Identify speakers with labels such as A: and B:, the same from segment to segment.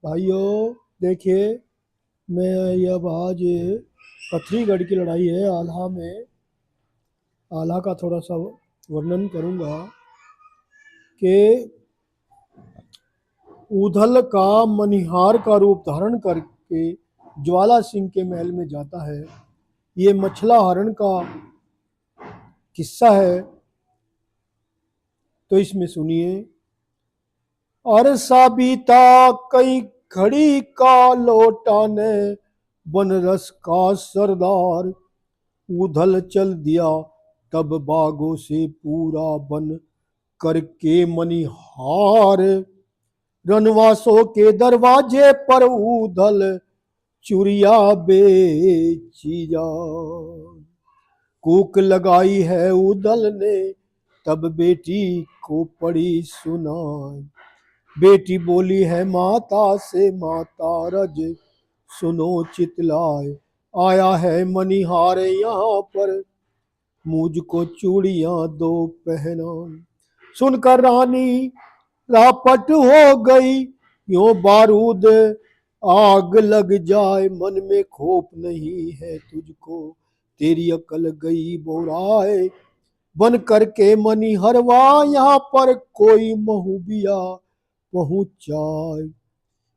A: भाइयों देखिए, मैं ये अब आज पथरीगढ़ की लड़ाई है आल्हा में। आल्हा का थोड़ा सा वर्णन करूंगा कि ऊधल का मनिहार का रूप धारण करके ज्वाला सिंह के महल में जाता है। ये मछला हरण का किस्सा है, तो इसमें सुनिए। और साबिता कई घड़ी का लोटा ने बनरस का सरदार, उधल चल दिया तब बागों से पूरा बन करके मनिहार। रनवासों के दरवाजे पर उधल चुरिया बेची जा, कूक लगाई है उधल ने तब बेटी को पड़ी सुनाई। बेटी बोली है माता से, माता रज सुनो चितलाए। आया है मनिहार यहाँ पर, मुझको चूड़ियां दो पहना। सुनकर रानी रापट हो गई, यो बारूद आग लग जाए। मन में खौफ नहीं है तुझको, तेरी अकल गई बोराए। बन करके मनिहरवा यहाँ पर कोई महूबिया पहुंचाए।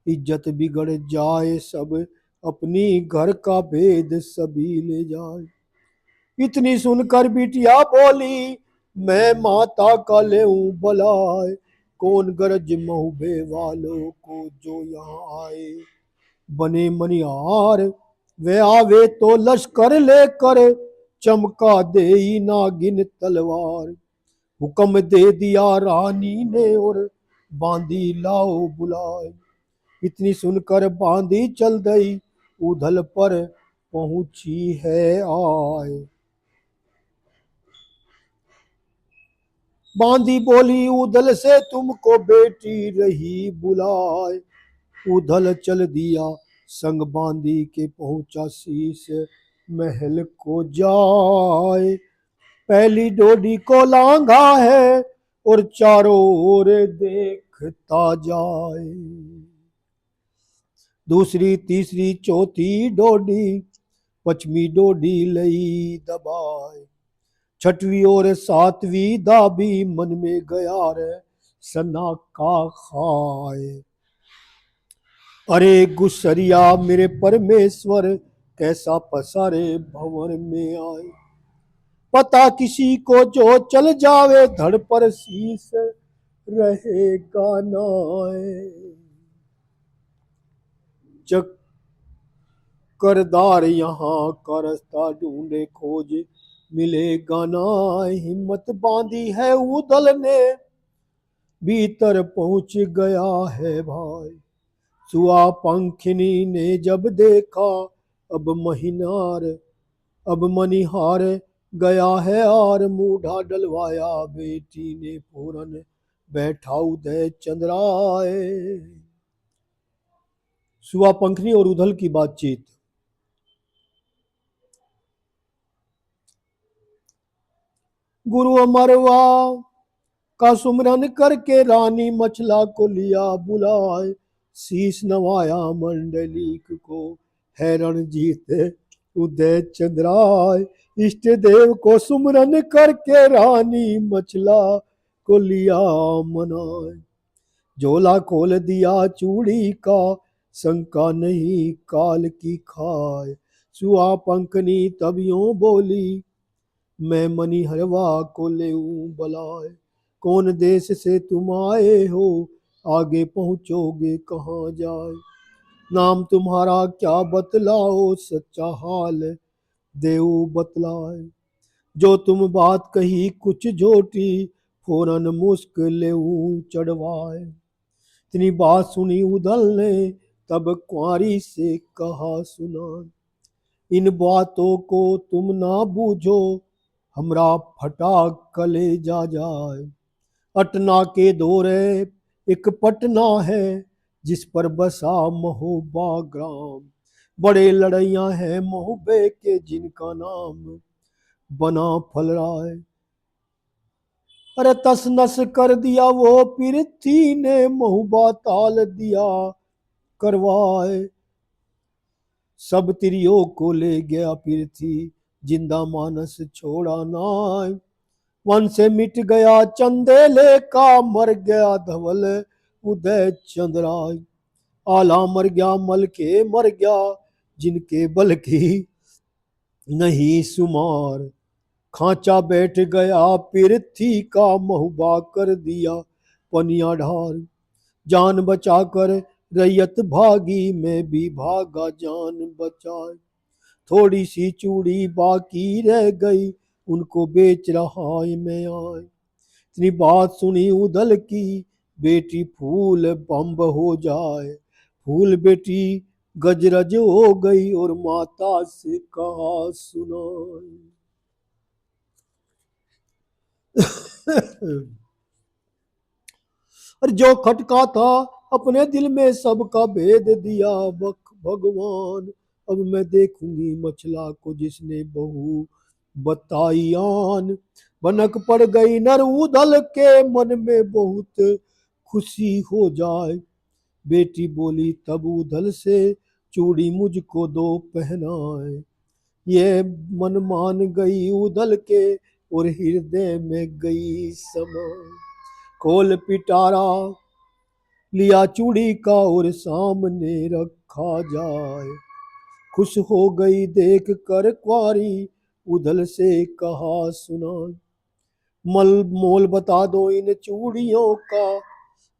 A: इज्जत बिगड़ जाए सब, अपनी घर का भेद सभी ले जाए। इतनी सुनकर बिटिया बोली, मैं माता का लेऊं बलाए। कौन गरज महुबे वालों को जो यहाँ आए। बने मनिहार वे आवे तो लश्कर लेकर, चमका दे नागिन तलवार। हुक्म दे दिया रानी ने और बांदी लाओ बुलाए। इतनी सुनकर बांदी चल गई, उधल पर पहुंची है आए। बांदी बोली उधल से तुमको बेटी रही बुलाए। उधल चल दिया संग बांदी के पहुंचा शीश महल को जाए। पहली डोडी को लांघा है और चारों ओर देखता जाए। दूसरी तीसरी चौथी डोडी, पचमी डोडी लई दबाए। छठवीं और सातवीं दाबी मन में गया रे सना का खाए। अरे गुसरिया मेरे परमेश्वर, कैसा पसारे भवन में आए। पता किसी को जो चल जावे, धड़ पर शीश रहेगा नाए। चक्करदार यहाँ का रास्ता ढूंढे खोज मिलेगा ना। हिम्मत बांधी है उदल ने, भीतर पहुंच गया है भाई। सुआ पंखिनी ने जब देखा, अब मनिहार गया है और मूढ़ा डलवाया। बेटी ने फौरन बैठा उदय चंद्राए। सुआ पंखनी और उधल की बातचीत। गुरु अमरवा का सुमरन करके रानी मछला को लिया बुलाए। शीश नवाया मंडलीक को है रणजीत उदय चंद्राय। इष्ट देव को सुमरन करके रानी मछला को लिया मनाए। झोला खोल दिया चूड़ी का, शंका नहीं काल की खाए। सुआ पंखनी तब यूं बोली, मैं मनिहरवा को लेऊं बलाए। कौन देश से तुम आए हो, आगे पहुंचोगे कहाँ जाए। नाम तुम्हारा क्या बतलाओ, सच्चा हाल देव बतलाए। जो तुम बात कही कुछ झोटी, फौरन मुस्क लेऊं चढ़वाए। इतनी बात सुनी उदल ने तब कुंवारी से कहा सुना। इन बातों को तुम ना बूझो, हमरा फटा कलेजा जाए। अटना के दौरे एक पटना है, जिस पर बसा महोबा ग्राम। बड़े लड़ैया हैं महोबे के, जिनका नाम बना फलराय। अरे तस नस कर दिया वो पृथ्वी ने, महुबा ताल दिया करवाए। सब तिरियों को ले गया पृथ्वी, जिंदा मानस छोड़ा नाय। वन से मिट गया चंदेले का, मर गया धवल उदय चंद्राय। आला मर गया मल के मर गया, जिनके बल की नहीं सुमार। खांचा बैठ गया पृथ्वी का, महुबा कर दिया पनिया ढार। जान बचाकर रैयत भागी, मैं भी भागा जान बचाए। थोड़ी सी चूड़ी बाकी रह गई, उनको बेच रहा मैं आए। इतनी बात सुनी उदल की, बेटी फूल बम्ब हो जाए। फूल बेटी गजरज हो गई, और माता से कहा सुनाए। और जो खटका था अपने दिल में, सबका भेद दिया भगवान। अब मैं देखूंगी मछला को, जिसने बहू बताई आन। बनक पड़ गई नर उदल के, मन में बहुत खुशी हो जाए। बेटी बोली तब उदल से, चूड़ी मुझको दो पहनाए। ये मन मान गई उदल के, और हृदय में गई समाए। खोल पिटारा लिया चूड़ी का, और सामने रखा जाए। खुश हो गई देख कर क्वारी, उदल से कहा सुना। मल मोल बता दो इन चूड़ियों का,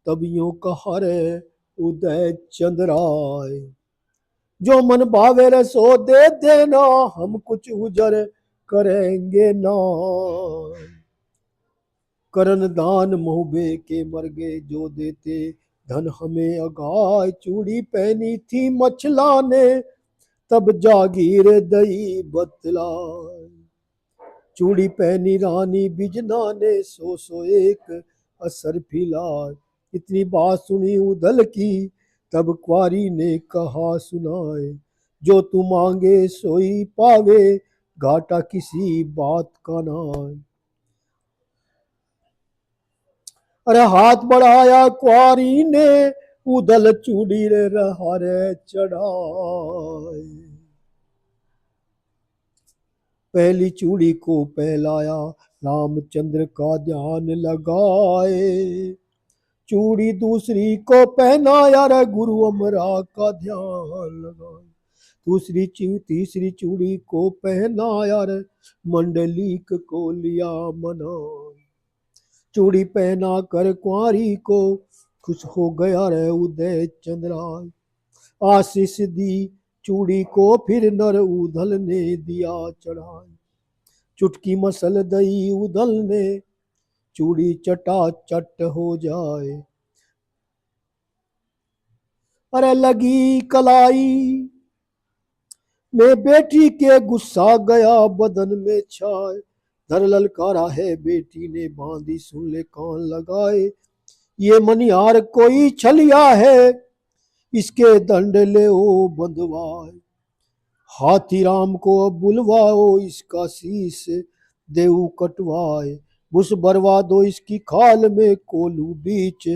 A: तब यूं कहा रे उदय चंद्राय। जो मन भावे रे सो दे देना, हम कुछ उजर करेंगे ना। करन दान मोहबे के मर गए, जो देते धन हमें अगाय। चूड़ी पहनी थी मछला ने, तब जागीर दई बतलाय। चूड़ी पहनी रानी बिजना ने, सो एक असर फिलाय। इतनी बात सुनी उदल की, तब क्वारी ने कहा सुनाए। जो तू मांगे सोई पावे, घाटा किसी बात का नाय। अरे हाथ बढ़ाया क्वारी ने, उदल चूड़ी रे रहारे चढ़ाए। पहली चूड़ी को पहलाया, रामचंद्र का ध्यान लगाए। चूड़ी दूसरी को पहनाया रे, गुरु अमरा का ध्यान लगाए। तीसरी चूड़ी को पहनाया रे, मंडलीक को लिया मना। चूड़ी पहना कर कुंवारी को, खुश हो गया रे उदय चंद्राय। आशीष दी चूड़ी को फिर नर उदल ने दिया चढ़ाई। चुटकी मसल दई उदल ने, चूड़ी चटा चट हो जाए। अरे लगी कलाई में बेटी के, गुस्सा गया बदन में छाए। धर ललकारा है बेटी ने, बांधी सुन ले कान लगाए। ये मनिहार कोई छलिया है, इसके दंड ले ओ बंधवाए। हाथी राम को अब बुलवाओ, इसका शीश देऊ कटवाए। बुस बरवा दो इसकी खाल में, कोलू बीच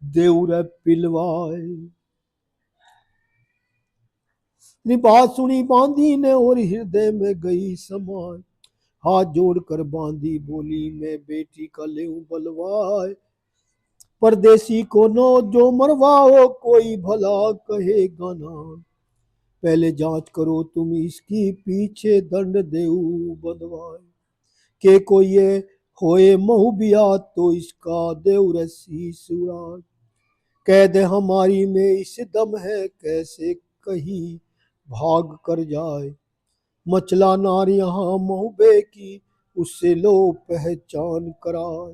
A: देऊ रे पिलवाए। बात सुनी बांधी ने, और हृदय में गई समाए। हाथ जोड़कर बांधी बोली, मैं बेटी का लेऊं बलवाए। परदेसी को नो जो मरवाओ, कोई भला कहेगा ना। पहले जांच करो तुम इसकी, पीछे दंड देऊ बंधवाए। के कोई ये होए महूबिया, तो इसका देऊ रसी सुराय। कह दे हमारी में इस दम है, कैसे कहीं भाग कर जाए। मचला नार यहाँ महबे की, उससे लो पहचान कराए।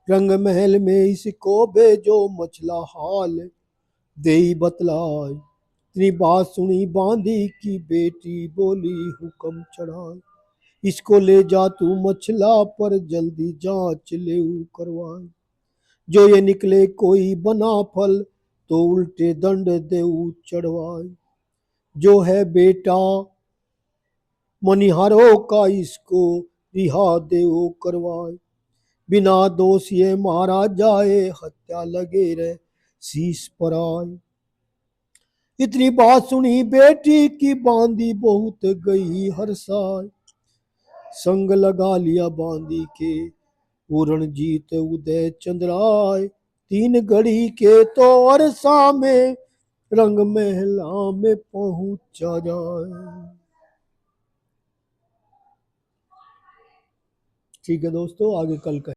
A: रंग महल में इसको भेजो, मचला हाल दे बतलाए। इतनी बात सुनी बांधी की, बेटी बोली हुक्म चढ़ाए। इसको ले जा तू मछला पर, जल्दी जांच ले करवाए। जो ये निकले कोई बना फल, तो उल्टे दंड देऊ चढ़वाए। जो है बेटा मनिहारों का, इसको रिहा देओ करवाए। बिना दोष ये मारा जाए, हत्या लगे रहे शीश पर आए। इतनी बात सुनी बेटी की बांदी बहुत गई हर्षाय। संग लगा लिया बांदी के पूर्ण जीत उदय चंद्राय। 3 घड़ी के तो अरसा में रंग महला में पहुंचा जाए। ठीक है दोस्तों, आगे कल कहें।